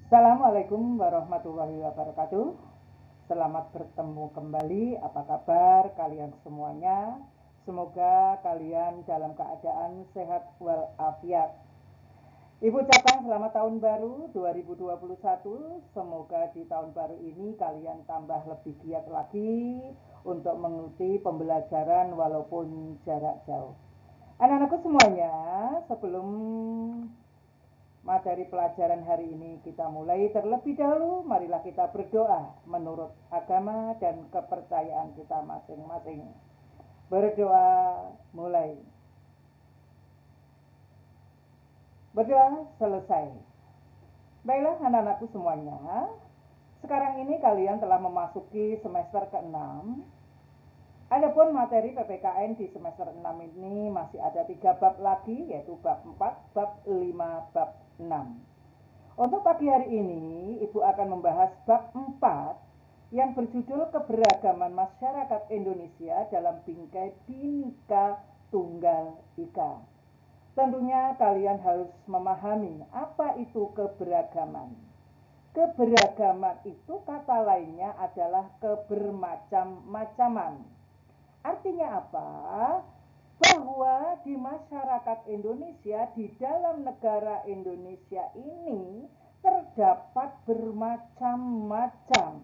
Assalamualaikum warahmatullahi wabarakatuh. Selamat bertemu kembali. Apa kabar kalian semuanya? Semoga kalian dalam keadaan sehat walafiat. Ibu ucapkan selamat tahun baru 2021. Semoga di tahun baru ini kalian tambah lebih giat lagi untuk mengikuti pembelajaran walaupun jarak jauh. Anak-anakku semuanya, sebelum materi pelajaran hari ini kita mulai, terlebih dahulu marilah kita berdoa menurut agama dan kepercayaan kita masing-masing. Berdoa mulai. Berdoa selesai. Baiklah anak-anakku semuanya, sekarang ini kalian telah memasuki semester ke-6. Adapun materi PPKN di semester 6 ini masih ada 3 bab lagi, yaitu bab 4, bab 5, bab 6. Untuk pagi hari ini, Ibu akan membahas bab 4 yang berjudul Keberagaman Masyarakat Indonesia dalam Bingkai Bhinneka Tunggal Ika. Tentunya kalian harus memahami apa itu keberagaman. Keberagaman itu kata lainnya adalah kebermacam-macaman. Artinya apa? Bahwa di masyarakat Indonesia, di dalam negara Indonesia ini terdapat bermacam-macam.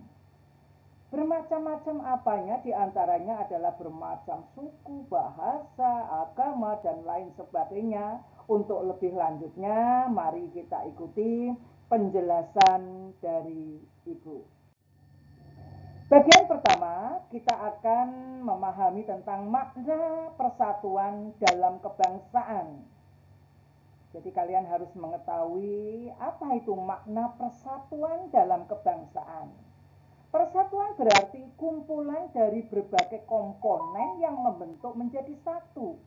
Bermacam-macam apanya? Di antaranya adalah bermacam suku, bahasa, agama, dan lain sebagainya. Untuk lebih lanjutnya, mari kita ikuti penjelasan dari Ibu. Bagian pertama, kita akan memahami tentang makna persatuan dalam kebangsaan. Jadi kalian harus mengetahui apa itu makna persatuan dalam kebangsaan. Persatuan berarti kumpulan dari berbagai komponen yang membentuk menjadi satu.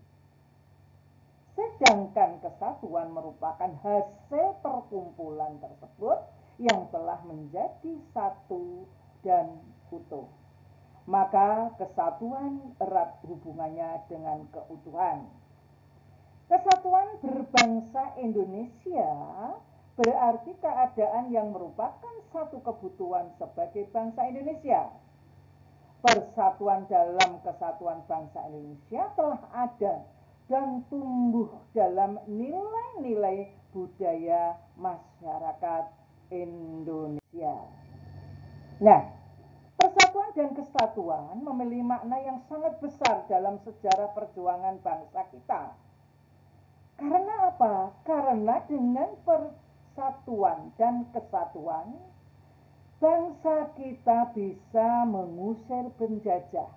Sedangkan kesatuan merupakan hasil perkumpulan tersebut yang telah menjadi satu dan utuh. Maka kesatuan erat hubungannya dengan keutuhan. Kesatuan berbangsa Indonesia berarti keadaan yang merupakan satu kebutuhan sebagai bangsa Indonesia. Persatuan dalam kesatuan bangsa Indonesia telah ada dan tumbuh dalam nilai-nilai budaya masyarakat Indonesia. Nah, persatuan dan kesatuan memiliki makna yang sangat besar dalam sejarah perjuangan bangsa kita. Karena apa? Karena dengan persatuan dan kesatuan, bangsa kita bisa mengusir penjajah,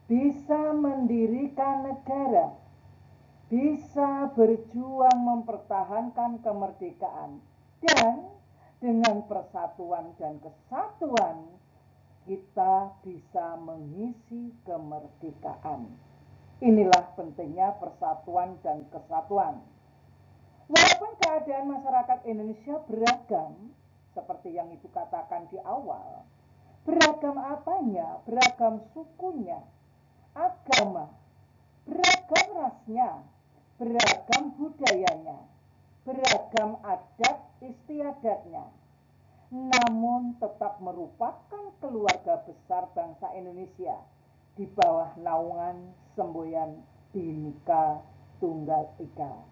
bisa mendirikan negara, bisa berjuang mempertahankan kemerdekaan, dan dengan persatuan dan kesatuan kita bisa mengisi kemerdekaan. Inilah pentingnya persatuan dan kesatuan. Walaupun keadaan masyarakat Indonesia beragam, seperti yang Ibu katakan di awal, beragam apanya? Beragam sukunya, agama, beragam rasnya, beragam budayanya, beragam adat istiadatnya, namun tetap merupakan keluarga besar bangsa Indonesia di bawah naungan semboyan Bhinneka Tunggal Ika.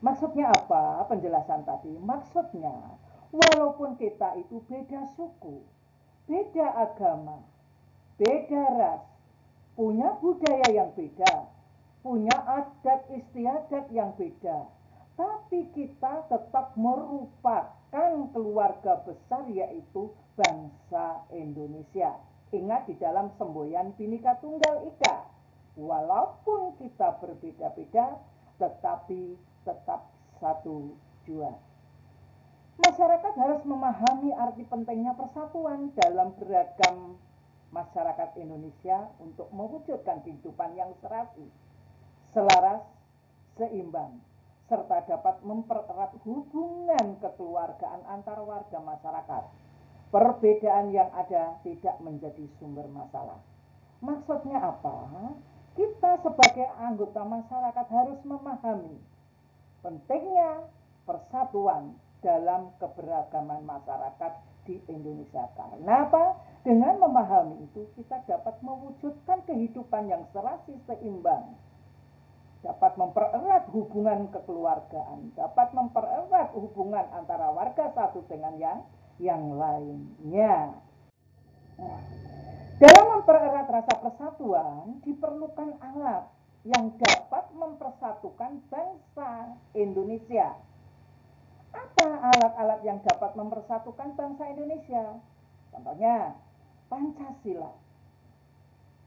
Maksudnya apa penjelasan tadi? Maksudnya, walaupun kita itu beda suku, beda agama, beda ras, punya budaya yang beda, punya adat istiadat yang beda, tapi kita tetap merupakan keluarga besar, yaitu bangsa Indonesia. Ingat di dalam semboyan Bhinneka Tunggal Ika, walaupun kita berbeda-beda, tetapi tetap satu jua. Masyarakat harus memahami arti pentingnya persatuan dalam beragam masyarakat Indonesia untuk mewujudkan kehidupan yang serasi, selaras, seimbang, serta dapat mempererat hubungan kekeluargaan antar warga masyarakat. Perbedaan yang ada tidak menjadi sumber masalah. Maksudnya apa? Kita sebagai anggota masyarakat harus memahami pentingnya persatuan dalam keberagaman masyarakat di Indonesia. Karena apa? Dengan memahami itu kita dapat mewujudkan kehidupan yang serasi seimbang, dapat mempererat hubungan kekeluargaan, dapat mempererat hubungan antara warga satu dengan yang lainnya. Nah, dalam mempererat rasa persatuan diperlukan alat yang dapat mempersatukan bangsa Indonesia. Apa alat-alat yang dapat mempersatukan bangsa Indonesia? Contohnya Pancasila.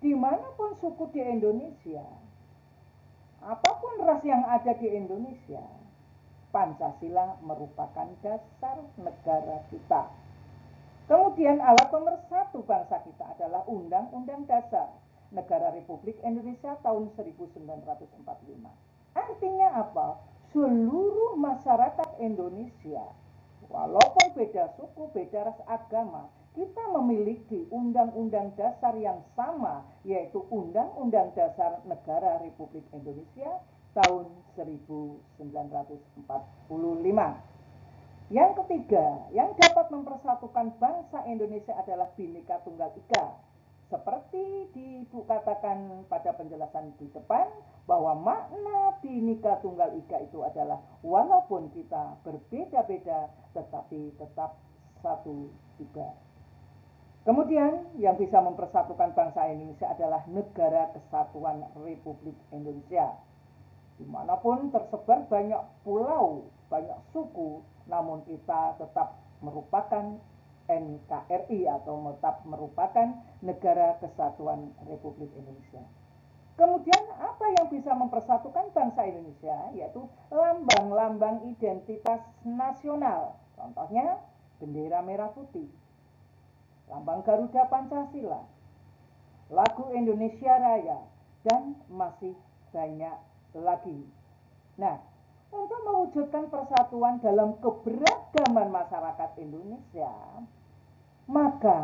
Dimanapun suku di Indonesia, apapun ras yang ada di Indonesia, Pancasila merupakan dasar negara kita. Kemudian alat pemersatu bangsa kita adalah Undang-Undang Dasar Negara Republik Indonesia tahun 1945. Artinya apa? Seluruh masyarakat Indonesia, walaupun beda suku, beda ras, agama, kita memiliki undang-undang dasar yang sama, yaitu Undang-Undang Dasar Negara Republik Indonesia tahun 1945. Yang ketiga, yang dapat mempersatukan bangsa Indonesia adalah Bhinneka Tunggal Ika. Seperti dikatakan pada penjelasan di depan, bahwa makna Bhinneka Tunggal Ika itu adalah walaupun kita berbeda-beda, tetapi tetap satu juga. Kemudian yang bisa mempersatukan bangsa Indonesia adalah Negara Kesatuan Republik Indonesia. Dimanapun tersebar banyak pulau, banyak suku, namun kita tetap merupakan NKRI atau tetap merupakan Negara Kesatuan Republik Indonesia. Kemudian apa yang bisa mempersatukan bangsa Indonesia? Yaitu lambang-lambang identitas nasional. Contohnya bendera merah putih, lambang Garuda Pancasila, lagu Indonesia Raya, dan masih banyak lagi. Nah, untuk mewujudkan persatuan dalam keberagaman masyarakat Indonesia, maka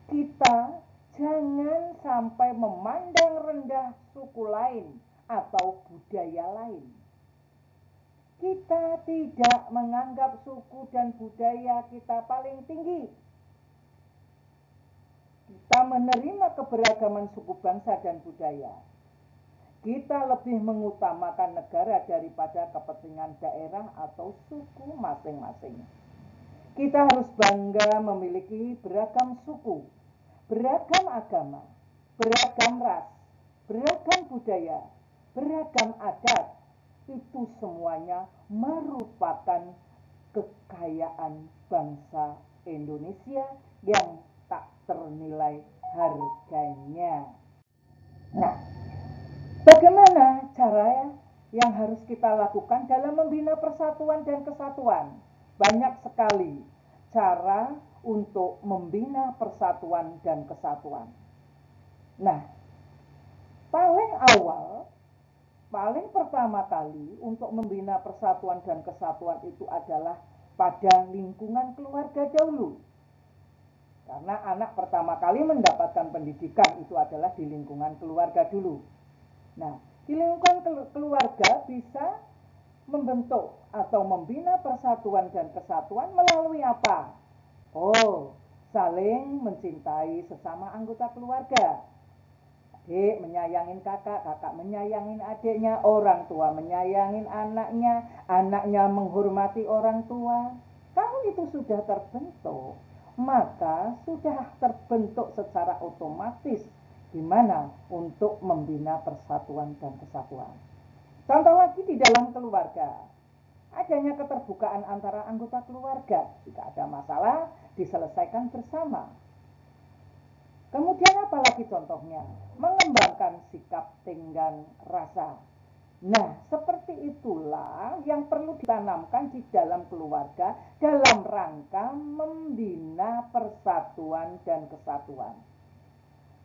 kita jangan sampai memandang rendah suku lain atau budaya lain. Kita tidak menganggap suku dan budaya kita paling tinggi. Kita menerima keberagaman suku bangsa dan budaya. Kita lebih mengutamakan negara daripada kepentingan daerah atau suku masing-masing. Kita harus bangga memiliki beragam suku, beragam agama, beragam ras, beragam budaya, beragam adat. Itu semuanya merupakan kekayaan bangsa Indonesia yang tak ternilai harganya. Nah, bagaimana cara yang harus kita lakukan dalam membina persatuan dan kesatuan? Banyak sekali cara untuk membina persatuan dan kesatuan. Nah, paling pertama kali untuk membina persatuan dan kesatuan itu adalah pada lingkungan keluarga dahulu. Karena anak pertama kali mendapatkan pendidikan itu adalah di lingkungan keluarga dulu. Nah, di lingkungan keluarga bisa membentuk atau membina persatuan dan kesatuan melalui apa? Oh, saling mencintai sesama anggota keluarga. Adik menyayangin kakak, kakak menyayangin adiknya, orang tua menyayangin anaknya, anaknya menghormati orang tua. Kalau itu sudah terbentuk, maka sudah terbentuk secara otomatis gimana untuk membina persatuan dan kesatuan. Contoh lagi di dalam keluarga, adanya keterbukaan antara anggota keluarga. Jika ada masalah, diselesaikan bersama. Kemudian apalagi contohnya? Mengembangkan sikap tenggang rasa. Nah, seperti itulah yang perlu ditanamkan di dalam keluarga dalam rangka membina persatuan dan kesatuan.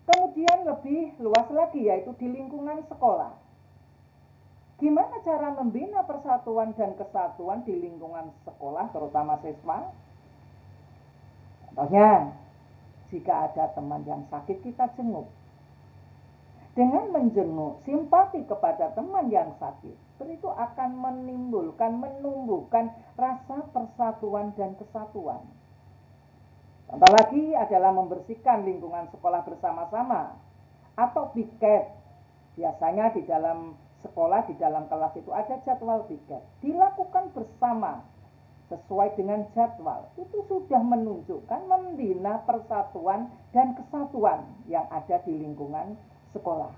Kemudian lebih luas lagi yaitu di lingkungan sekolah. Gimana cara membina persatuan dan kesatuan di lingkungan sekolah, terutama siswa? Contohnya, jika ada teman yang sakit, kita jenguk. Dengan menjenguk, simpati kepada teman yang sakit, Justru itu akan menumbuhkan rasa persatuan dan kesatuan. Contoh lagi adalah membersihkan lingkungan sekolah bersama-sama atau piket. Biasanya di dalam sekolah, di dalam kelas itu ada jadwal piket. Dilakukan bersama sesuai dengan jadwal. Itu sudah menunjukkan membina persatuan dan kesatuan yang ada di lingkungan sekolah.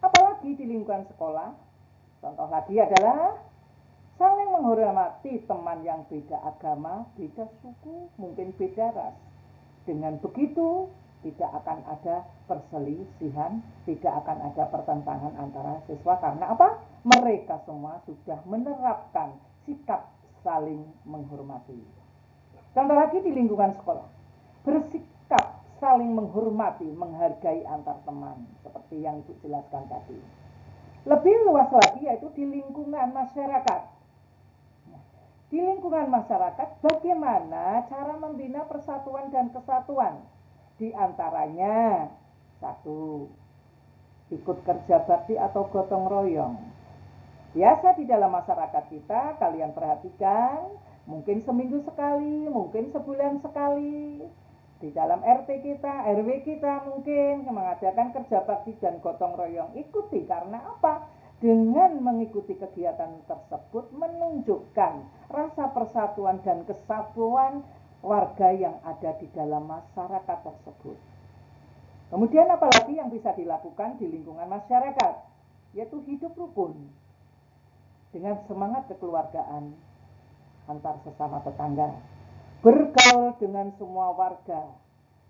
Apalagi di lingkungan sekolah, contoh lagi adalah saling menghormati teman yang beda agama, beda suku, mungkin beda ras. Dengan begitu, tidak akan ada perselisihan, tidak akan ada pertentangan antara siswa. Karena apa? Mereka semua sudah menerapkan sikap saling menghormati. Contoh lagi di lingkungan sekolah, bersikap saling menghormati, menghargai antar teman, seperti yang Ibu jelaskan tadi. Lebih luas lagi yaitu di lingkungan masyarakat. Di lingkungan masyarakat, bagaimana cara membina persatuan dan kesatuan? Di antaranya, satu, ikut kerja bakti atau gotong royong. Biasa di dalam masyarakat kita, kalian perhatikan, mungkin seminggu sekali, mungkin sebulan sekali. Di dalam RT kita, RW kita mungkin mengadakan kerja bakti dan gotong royong. Ikuti, karena apa? Dengan mengikuti kegiatan tersebut menunjukkan rasa persatuan dan kesatuan warga yang ada di dalam masyarakat tersebut. Kemudian apalagi yang bisa dilakukan di lingkungan masyarakat, yaitu hidup rukun dengan semangat kekeluargaan antar sesama tetangga, bergaul dengan semua warga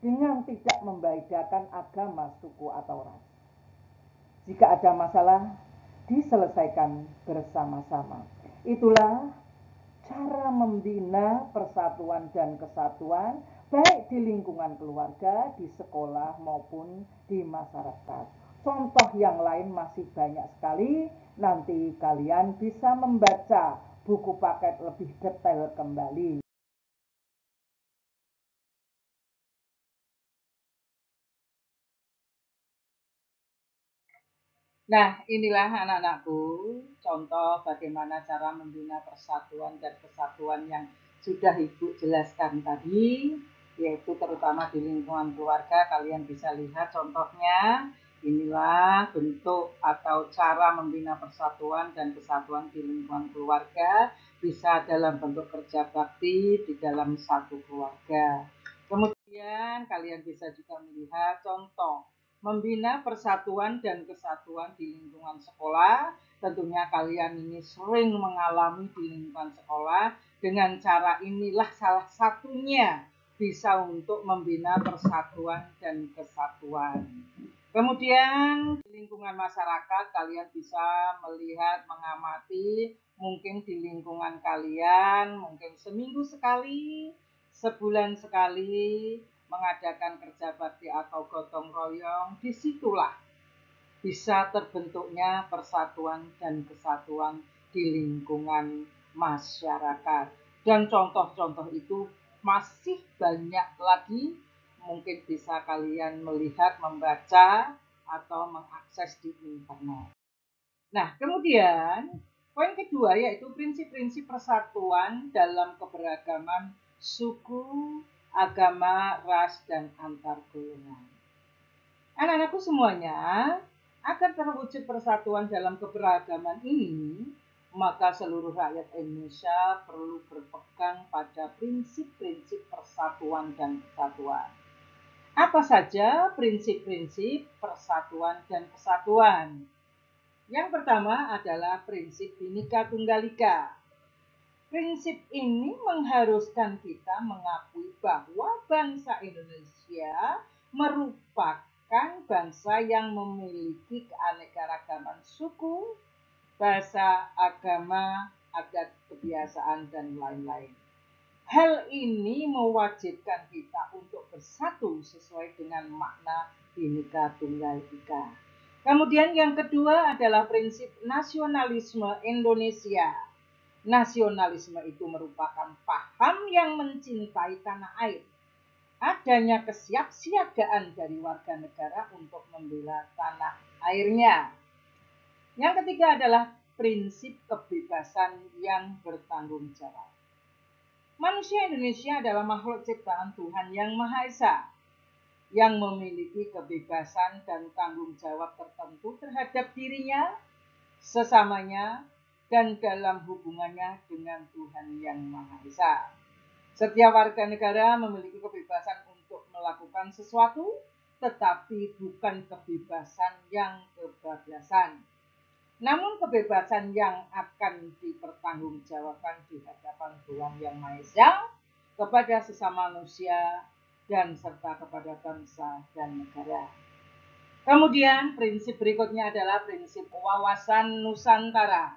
dengan tidak membedakan agama, suku, atau ras. Jika ada masalah, diselesaikan bersama-sama. Itulah cara membina persatuan dan kesatuan baik di lingkungan keluarga, di sekolah maupun di masyarakat. Contoh yang lain masih banyak sekali. Nanti kalian bisa membaca buku paket lebih detail kembali. Nah, inilah anak-anakku, contoh bagaimana cara membina persatuan dan kesatuan yang sudah Ibu jelaskan tadi, yaitu terutama di lingkungan keluarga. Kalian bisa lihat contohnya, inilah bentuk atau cara membina persatuan dan kesatuan di lingkungan keluarga, bisa dalam bentuk kerja bakti di dalam satu keluarga. Kemudian kalian bisa juga melihat contoh membina persatuan dan kesatuan di lingkungan sekolah. Tentunya kalian ini sering mengalami di lingkungan sekolah. Dengan cara inilah salah satunya bisa untuk membina persatuan dan kesatuan. Kemudian di lingkungan masyarakat kalian bisa melihat, mengamati, mungkin di lingkungan kalian mungkin seminggu sekali, sebulan sekali mengadakan kerja bakti atau gotong royong. Disitulah bisa terbentuknya persatuan dan kesatuan di lingkungan masyarakat. Dan contoh-contoh itu masih banyak lagi, mungkin bisa kalian melihat, membaca, atau mengakses di internet. Nah, kemudian poin kedua yaitu prinsip-prinsip persatuan dalam keberagaman suku, agama, ras, dan antar golongan. Anak-anakku semuanya, agar terwujud persatuan dalam keberagaman ini, maka seluruh rakyat Indonesia perlu berpegang pada prinsip-prinsip persatuan dan kesatuan. Apa saja prinsip-prinsip persatuan dan kesatuan? Yang pertama adalah prinsip Bhinneka Tunggal Ika. Prinsip ini mengharuskan kita mengakui bahwa bangsa Indonesia merupakan bangsa yang memiliki keanekaragaman suku, bahasa, agama, adat, kebiasaan, dan lain-lain. Hal ini mewajibkan kita untuk bersatu sesuai dengan makna Bhinneka Tunggal Ika. Kemudian yang kedua adalah prinsip nasionalisme Indonesia. Nasionalisme itu merupakan paham yang mencintai tanah air. Adanya kesiapsiagaan dari warga negara untuk membela tanah airnya. Yang ketiga adalah prinsip kebebasan yang bertanggung jawab. Manusia Indonesia adalah makhluk ciptaan Tuhan yang Maha Esa, yang memiliki kebebasan dan tanggung jawab tertentu terhadap dirinya, sesamanya, dan dalam hubungannya dengan Tuhan yang Maha Esa. Setiap warga negara memiliki kebebasan untuk melakukan sesuatu, tetapi bukan kebebasan yang kebablasan. Namun kebebasan yang akan dipertanggungjawabkan di hadapan Tuhan yang Maha Esa kepada sesama manusia dan serta kepada bangsa dan negara. Kemudian prinsip berikutnya adalah prinsip wawasan Nusantara.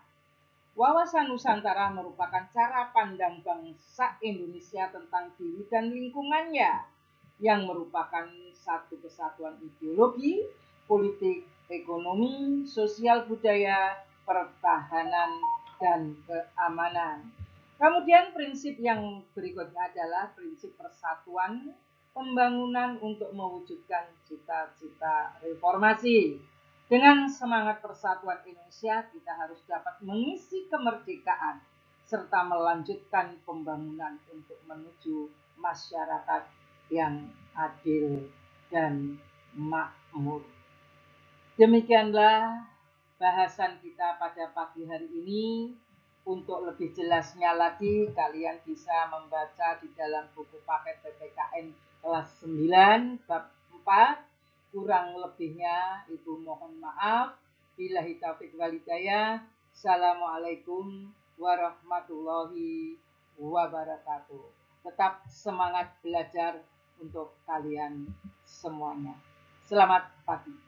Wawasan Nusantara merupakan cara pandang bangsa Indonesia tentang diri dan lingkungannya, yang merupakan satu kesatuan ideologi, politik, ekonomi, sosial budaya, pertahanan, dan keamanan. Kemudian prinsip yang berikutnya adalah prinsip persatuan pembangunan untuk mewujudkan cita-cita reformasi. Dengan semangat persatuan Indonesia, kita harus dapat mengisi kemerdekaan serta melanjutkan pembangunan untuk menuju masyarakat yang adil dan makmur. Demikianlah bahasan kita pada pagi hari ini. Untuk lebih jelasnya lagi, kalian bisa membaca di dalam buku paket PPKN kelas 9 bab 4. Kurang lebihnya Ibu mohon maaf. Billahi taufiq wal hidayah. Assalamualaikum warahmatullahi wabarakatuh. Tetap semangat belajar untuk kalian semuanya. Selamat pagi.